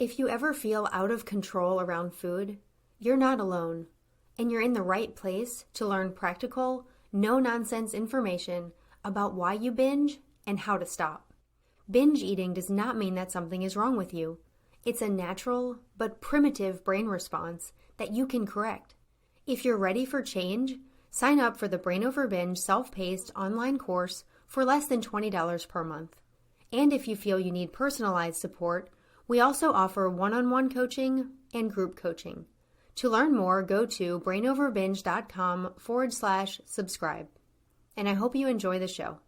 If you ever feel out of control around food, you're not alone, and you're in the right place to learn practical, no-nonsense information about why you binge and how to stop. Binge eating does not mean that something is wrong with you. It's a natural but primitive brain response that you can correct. If you're ready for change, sign up for the Brain Over Binge self-paced online course for less than $20 per month. And if you feel you need personalized support, we also offer one-on-one coaching and group coaching. To learn more, go to brainoverbinge.com/subscribe. And I hope you enjoy the show.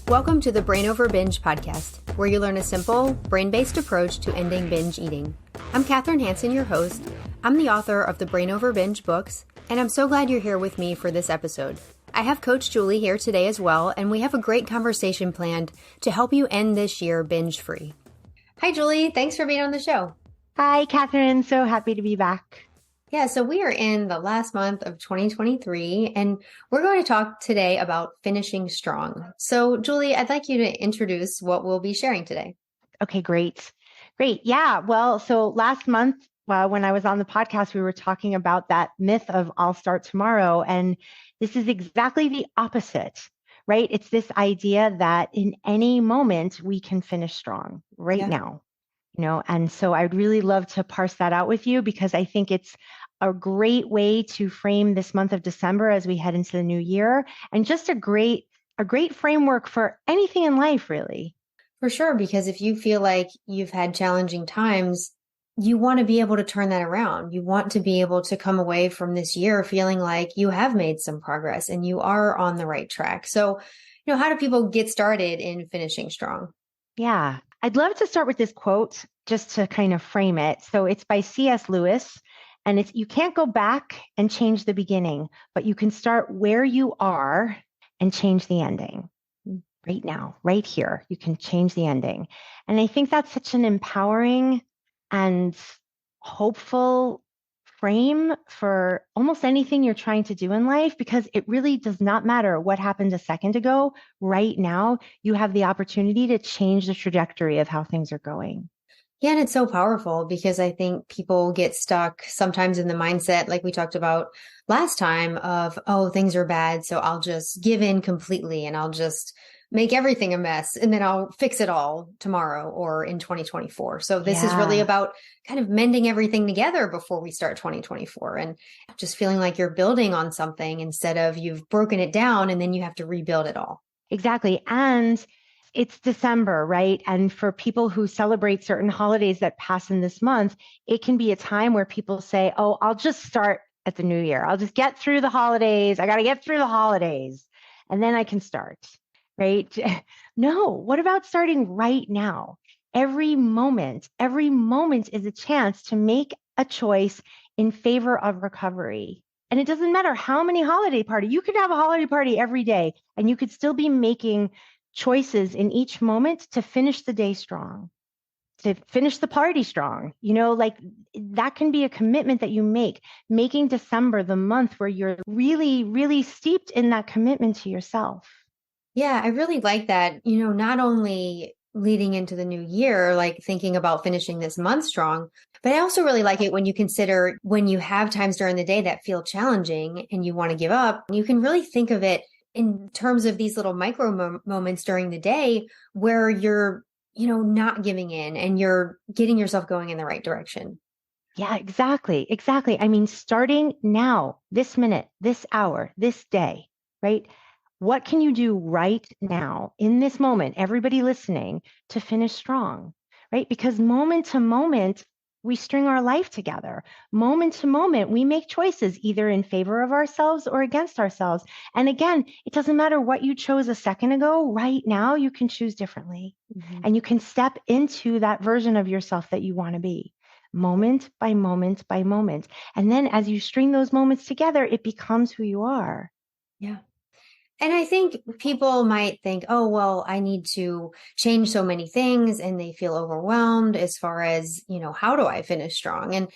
Welcome to the Brain Over Binge podcast, where you learn a simple, brain-based approach to ending binge eating. I'm Kathryn Hansen, your host. I'm the author of the Brain Over Binge books, and I'm so glad you're here with me for this episode. I have Coach Julie here today as well, and we have a great conversation planned to help you end this year binge-free. Hi, Julie. Thanks for being on the show. Hi, Kathryn. So happy to be back. Yeah, so we are in the last month of 2023, and we're going to talk today about finishing strong. So, Julie, I'd like you to introduce what we'll be sharing today. Okay, great. Yeah. Well, so last month, when I was on the podcast, we were talking about that myth of I'll start tomorrow. And this is exactly the opposite, right? It's this idea that in any moment we can finish strong right now, and so I'd really love to parse that out with you because I think it's a great way to frame this month of December as we head into the new year, and just a great framework for anything in life, really. For sure, because if you feel like you've had challenging times, you want to be able to turn that around. You want to be able to come away from this year feeling like you have made some progress and you are on the right track. So, how do people get started in finishing strong? Yeah, I'd love to start with this quote just to kind of frame it. So it's by C.S. Lewis, and it's, you can't go back and change the beginning, but you can start where you are and change the ending. Right now, right here, you can change the ending. And I think that's such an empowering and hopeful frame for almost anything you're trying to do in life, because it really does not matter what happened a second ago. Right now, you have the opportunity to change the trajectory of how things are going. Yeah, and it's so powerful because I think people get stuck sometimes in the mindset, like we talked about last time, of, oh, things are bad, so I'll just give in completely and I'll just make everything a mess and then I'll fix it all tomorrow or in 2024. So this is really about kind of mending everything together before we start 2024 and just feeling like you're building on something instead of you've broken it down and then you have to rebuild it all. Exactly. And it's December, right? And for people who celebrate certain holidays that pass in this month, it can be a time where people say, oh, I'll just start at the new year. I'll just get through the holidays. I got to get through the holidays and then I can start. Right? No, what about starting right now? Every moment is a chance to make a choice in favor of recovery. And it doesn't matter how many holiday party, you could have a holiday party every day and you could still be making choices in each moment to finish the day strong, to finish the party strong. Like that can be a commitment that you make, making December the month where you're really, really steeped in that commitment to yourself. Yeah, I really like that, not only leading into the new year, like thinking about finishing this month strong, but I also really like it when you consider when you have times during the day that feel challenging and you want to give up, you can really think of it in terms of these little micro moments during the day where you're, not giving in and you're getting yourself going in the right direction. Yeah, exactly. I mean, starting now, this minute, this hour, this day, right? What can you do right now in this moment, everybody listening, to finish strong, right? Because moment to moment, we string our life together. Moment to moment, we make choices either in favor of ourselves or against ourselves. And again, it doesn't matter what you chose a second ago. Right now, you can choose differently. Mm-hmm. And you can step into that version of yourself that you want to be, moment by moment by moment. And then as you string those moments together, it becomes who you are. Yeah. And I think people might think, oh, well, I need to change so many things, and they feel overwhelmed as far as, how do I finish strong? And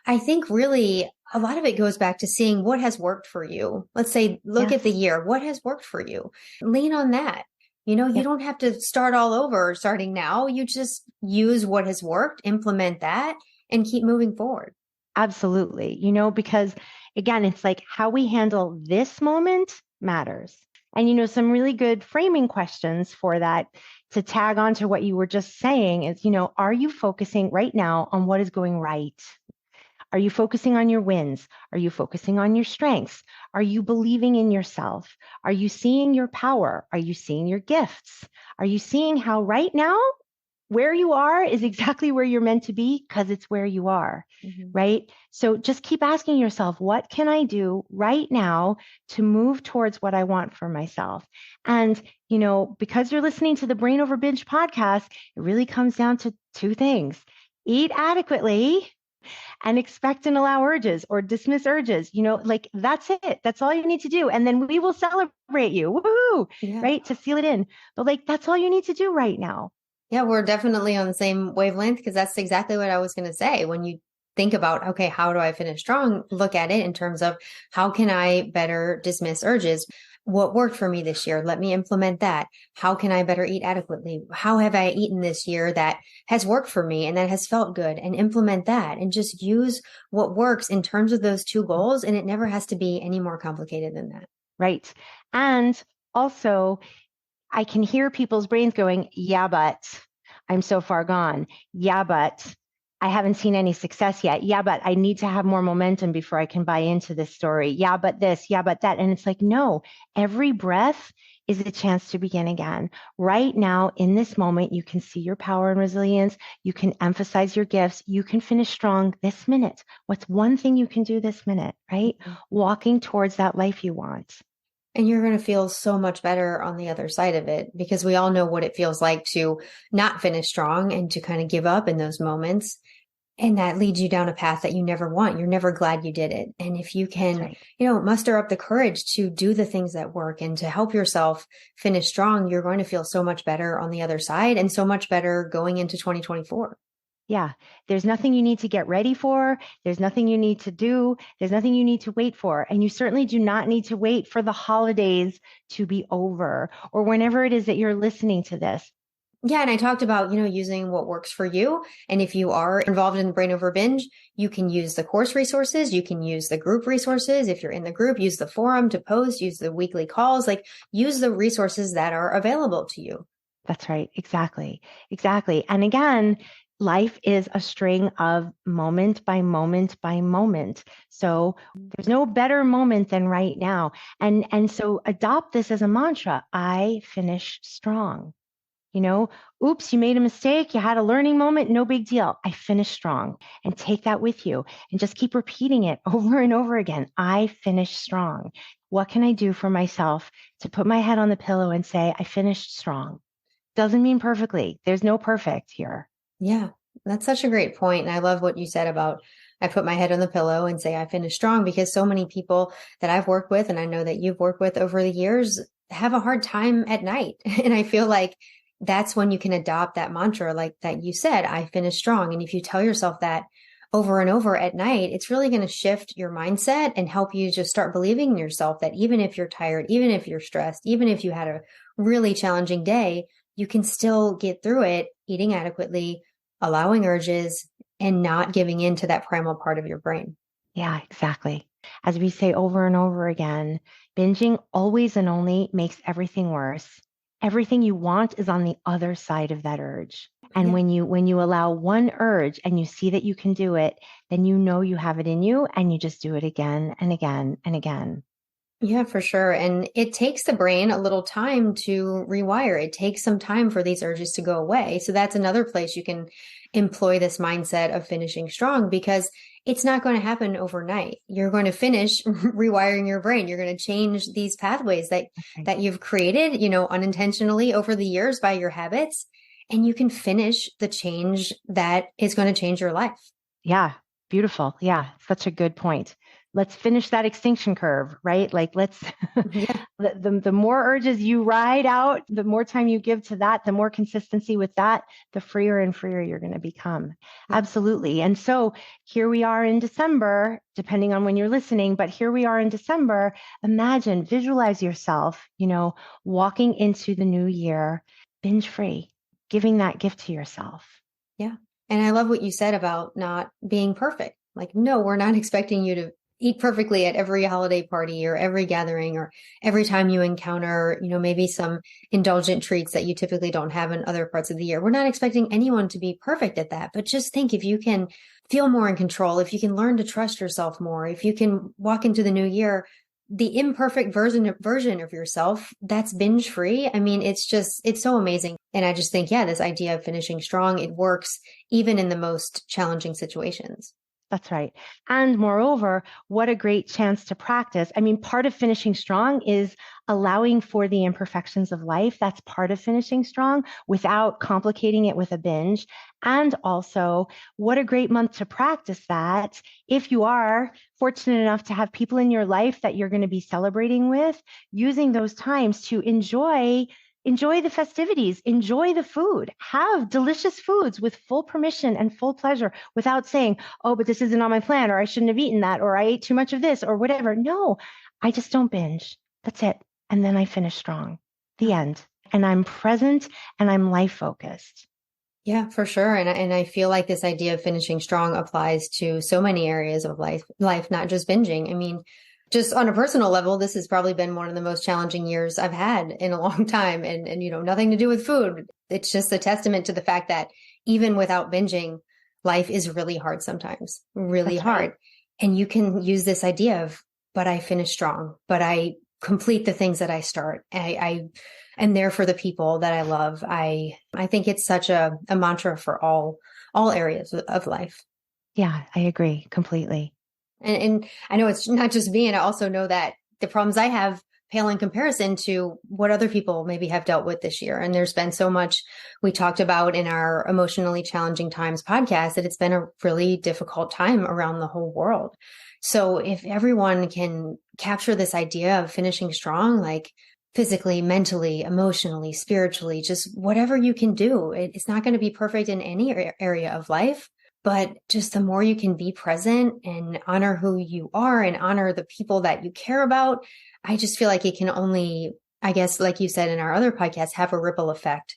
I think really a lot of it goes back to seeing what has worked for you. Let's say, look at the year. What has worked for you? Lean on that. You Yep, don't have to start all over starting now. You just use what has worked, implement that, and keep moving forward. absolutely. Because again, it's like how we handle this moment matters. And some really good framing questions for that to tag on to what you were just saying is, are you focusing right now on what is going right? Are you focusing on your wins? Are you focusing on your strengths? Are you believing in yourself? Are you seeing your power? Are you seeing your gifts? Are you seeing how right now where you are is exactly where you're meant to be because it's where you are, Mhm. right? So just keep asking yourself, what can I do right now to move towards what I want for myself? And, because you're listening to the Brain Over Binge podcast, it really comes down to two things: eat adequately and expect and allow urges or dismiss urges. Like that's it. That's all you need to do. And then we will celebrate you. Woohoo! Yeah. Right? To seal it in. But like that's all you need to do right now. Yeah, we're definitely on the same wavelength because that's exactly what I was going to say. When you think about, okay, how do I finish strong? Look at it in terms of how can I better dismiss urges? What worked for me this year? Let me implement that. How can I better eat adequately? How have I eaten this year that has worked for me and that has felt good, and implement that and just use what works in terms of those two goals. And it never has to be any more complicated than that. Right. And also, I can hear people's brains going, yeah, but I'm so far gone. Yeah, but I haven't seen any success yet. Yeah, but I need to have more momentum before I can buy into this story. Yeah, but this, yeah, but that. And it's like, no, every breath is a chance to begin again. Right now, in this moment, you can see your power and resilience. You can emphasize your gifts. You can finish strong this minute. What's one thing you can do this minute, right? Walking towards that life you want. And you're going to feel so much better on the other side of it because we all know what it feels like to not finish strong and to kind of give up in those moments. And that leads you down a path that you never want. You're never glad you did it. And if you That's can, right. muster up the courage to do the things that work and to help yourself finish strong, you're going to feel so much better on the other side and so much better going into 2024. Yeah, there's nothing you need to get ready for. There's nothing you need to do. There's nothing you need to wait for. And you certainly do not need to wait for the holidays to be over or whenever it is that you're listening to this. Yeah, and I talked about, using what works for you. And if you are involved in the Brain Over Binge, you can use the course resources, you can use the group resources. If you're in the group, use the forum to post, use the weekly calls, like use the resources that are available to you. That's right. Exactly. Exactly. And again, life is a string of moment by moment by moment. So there's no better moment than right now. And so adopt this as a mantra. I finish strong. You know, oops, you made a mistake. You had a learning moment. No big deal. I finished strong, and take that with you and just keep repeating it over and over again. I finished strong. What can I do for myself to put my head on the pillow and say, I finished strong? Doesn't mean perfectly. There's no perfect here. Yeah, that's such a great point. And I love what you said about I put my head on the pillow and say I finished strong because so many people that I've worked with and I know that you've worked with over the years have a hard time at night. And I feel like that's when you can adopt that mantra, like that you said, I finished strong. And if you tell yourself that over and over at night, it's really going to shift your mindset and help you just start believing in yourself that even if you're tired, even if you're stressed, even if you had a really challenging day, you can still get through it eating adequately, allowing urges, and not giving in to that primal part of your brain. Yeah, exactly. As we say over and over again, binging always and only makes everything worse. Everything you want is on the other side of that urge. And Yeah. when you allow one urge and you see that you can do it, then you know you have it in you and you just do it again and again and again. Yeah, for sure. And it takes the brain a little time to rewire. It takes some time for these urges to go away. So that's another place you can employ this mindset of finishing strong because it's not going to happen overnight. You're going to finish rewiring your brain. You're going to change these pathways that Right. that you've created, unintentionally over the years by your habits, and you can finish the change that is going to change your life. Yeah, beautiful. Yeah, such a good point. let's finish that extinction curve, right? Like let's, Yeah. the more urges you ride out, the more time you give to that, the more consistency with that, the freer and freer you're going to become. Yeah. Absolutely. And so here we are in December, depending on when you're listening, but here we are in December. Imagine, visualize yourself, walking into the new year binge free, giving that gift to yourself. Yeah. And I love what you said about not being perfect. Like, no, we're not expecting you to eat perfectly at every holiday party or every gathering or every time you encounter, maybe some indulgent treats that you typically don't have in other parts of the year. We're not expecting anyone to be perfect at that. But just think, if you can feel more in control, if you can learn to trust yourself more, if you can walk into the new year the imperfect version of yourself that's binge free. I mean, it's so amazing. And I just think, yeah, this idea of finishing strong, it works even in the most challenging situations. That's right. And moreover, what a great chance to practice. I mean, part of finishing strong is allowing for the imperfections of life. That's part of finishing strong without complicating it with a binge. And also, what a great month to practice that. If you are fortunate enough to have people in your life that you're going to be celebrating with, using those times to enjoy the festivities, enjoy the food, have delicious foods with full permission and full pleasure without saying, oh, but this isn't on my plan, or I shouldn't have eaten that, or I ate too much of this, or whatever. No, I just don't binge. That's it. And then I finish strong. The end. And I'm present and I'm life focused. Yeah, for sure. And I feel like this idea of finishing strong applies to so many areas of life, not just binging. I mean, just on a personal level, this has probably been one of the most challenging years I've had in a long time. And nothing to do with food. It's just a testament to the fact that even without binging, life is really hard sometimes, really That's hard. right. And you can use this idea of, but I finish strong, but I complete the things that I start. I am there for the people that I love. I think it's such a mantra for all areas of life. Yeah, I agree completely. And I know it's not just me. And I also know that the problems I have pale in comparison to what other people maybe have dealt with this year. And there's been so much we talked about in our Emotionally Challenging Times podcast that it's been a really difficult time around the whole world. So if everyone can capture this idea of finishing strong, like physically, mentally, emotionally, spiritually, just whatever you can do, it's not going to be perfect in any area of life. But just the more you can be present and honor who you are and honor the people that you care about, I just feel like it can only, I guess, like you said in our other podcast, have a ripple effect.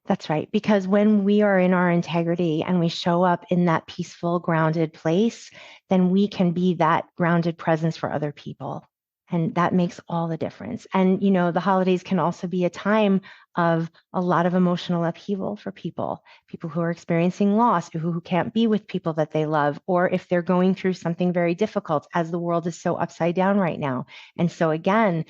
That's right. Because when we are in our integrity and we show up in that peaceful, grounded place, then we can be that grounded presence for other people. And that makes all the difference. And, the holidays can also be a time of a lot of emotional upheaval for people who are experiencing loss, who can't be with people that they love, or if they're going through something very difficult, as the world is so upside down right now. And so again,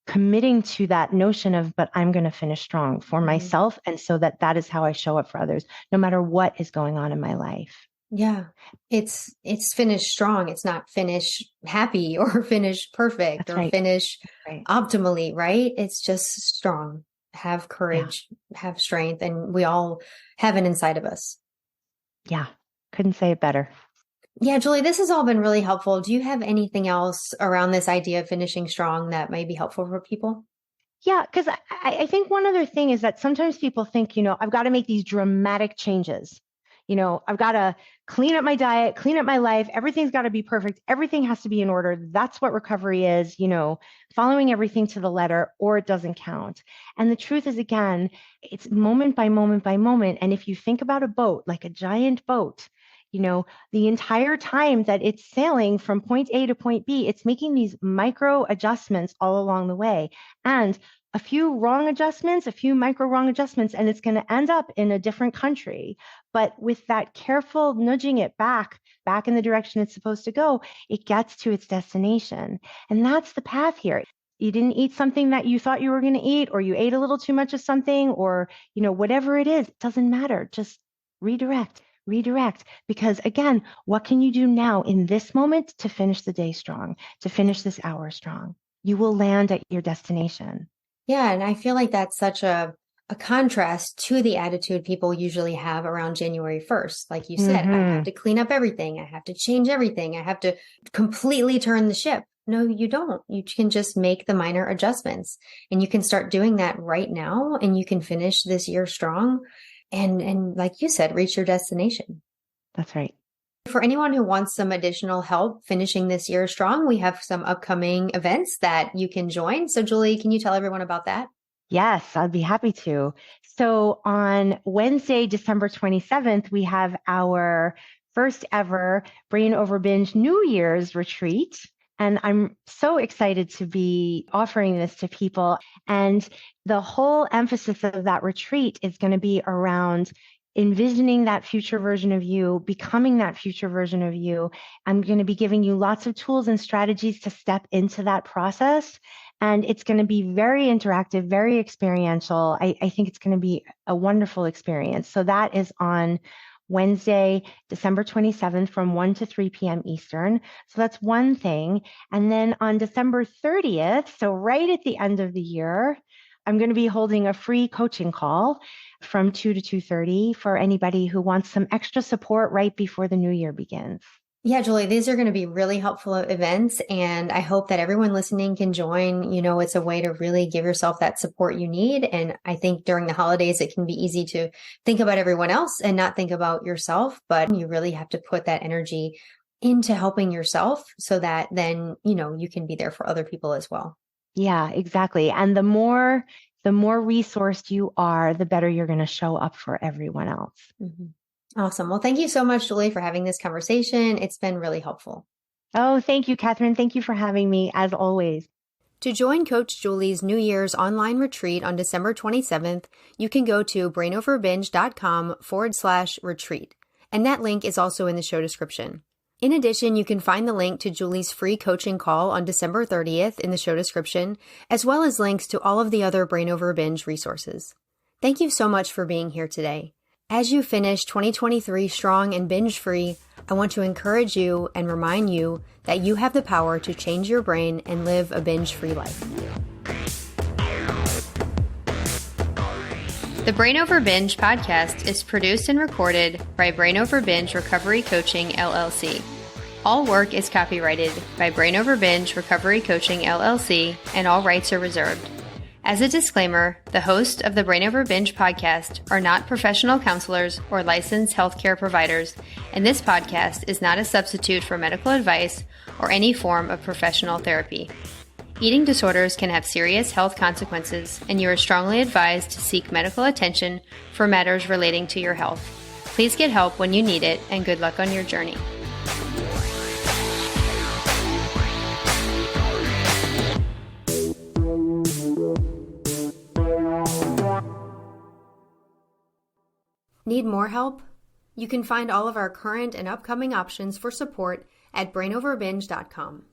committing to that notion of, but I'm going to finish strong for myself. And so that is how I show up for others, no matter what is going on in my life. Yeah. It's finish strong. It's not finish happy or finish perfect. That's Or right. finish Right. optimally, right? It's just strong. Have courage, have strength, and we all have it inside of us. Yeah. Couldn't say it better. Yeah, Julie, this has all been really helpful. Do you have anything else around this idea of finishing strong that may be helpful for people? Yeah, because I think one other thing is that sometimes people think, I've got to make these dramatic changes. I've got to clean up my diet, clean up my life. Everything's got to be perfect. Everything has to be in order. That's what recovery is, following everything to the letter, or it doesn't count. And the truth is, again, it's moment by moment by moment. And if you think about a boat, like a giant boat, the entire time that it's sailing from point A to point B, it's making these micro adjustments all along the way. And a few wrong adjustments, a few micro wrong adjustments, and it's going to end up in a different country. But with that careful nudging it back in the direction it's supposed to go, it gets to its destination. And that's the path here. You didn't eat something that you thought you were going to eat, or you ate a little too much of something, or, whatever it is, it doesn't matter. Just redirect. Because again, what can you do now in this moment to finish the day strong, to finish this hour strong? You will land at your destination. Yeah, and I feel like that's such a a contrast to the attitude people usually have around January 1st. Like you said, I have to clean up everything. I have to change everything. I have to completely turn the ship. No, you don't. You can just make the minor adjustments, and you can start doing that right now, and you can finish this year strong and like you said, reach your destination. That's right. For anyone who wants some additional help finishing this year strong, we have some upcoming events that you can join. So Julie, can you tell everyone about that? Yes, I'd be happy to. So on Wednesday, December 27th, we have our first ever Brain Over Binge New Year's retreat. And I'm so excited to be offering this to people. And the whole emphasis of that retreat is going to be around envisioning that future version of you, becoming that future version of you. I'm going to be giving you lots of tools and strategies to step into that process. And it's going to be very interactive, very experiential. I think it's going to be a wonderful experience. So that is on Wednesday, December 27th from 1 to 3 p.m. Eastern. So that's one thing. And then on December 30th, so right at the end of the year, I'm going to be holding a free coaching call from 2 to 2:30 for anybody who wants some extra support right before the new year begins. Yeah, Julie, these are going to be really helpful events, and I hope that everyone listening can join. You know, it's a way to really give yourself that support you need. And I think during the holidays, it can be easy to think about everyone else and not think about yourself, but you really have to put that energy into helping yourself so that then, you know, you can be there for other people as well. Yeah, exactly. And the more resourced you are, the better you're going to show up for everyone else. Mm-hmm. Awesome. Well, thank you so much, Julie, for having this conversation. It's been really helpful. Oh, thank you, Kathryn. Thank you for having me, as always. To join Coach Julie's New Year's online retreat on December 27th, you can go to brainoverbinge.com/retreat. And that link is also in the show description. In addition, you can find the link to Julie's free coaching call on December 30th in the show description, as well as links to all of the other Brain Over Binge resources. Thank you so much for being here today. As you finish 2023 strong and binge-free, I want to encourage you and remind you that you have the power to change your brain and live a binge-free life. The Brain Over Binge podcast is produced and recorded by Brain Over Binge Recovery Coaching, LLC. All work is copyrighted by Brain Over Binge Recovery Coaching, LLC, and all rights are reserved. As a disclaimer, the hosts of the Brain Over Binge podcast are not professional counselors or licensed healthcare providers, and this podcast is not a substitute for medical advice or any form of professional therapy. Eating disorders can have serious health consequences, and you are strongly advised to seek medical attention for matters relating to your health. Please get help when you need it, and good luck on your journey. Need more help? You can find all of our current and upcoming options for support at brainoverbinge.com.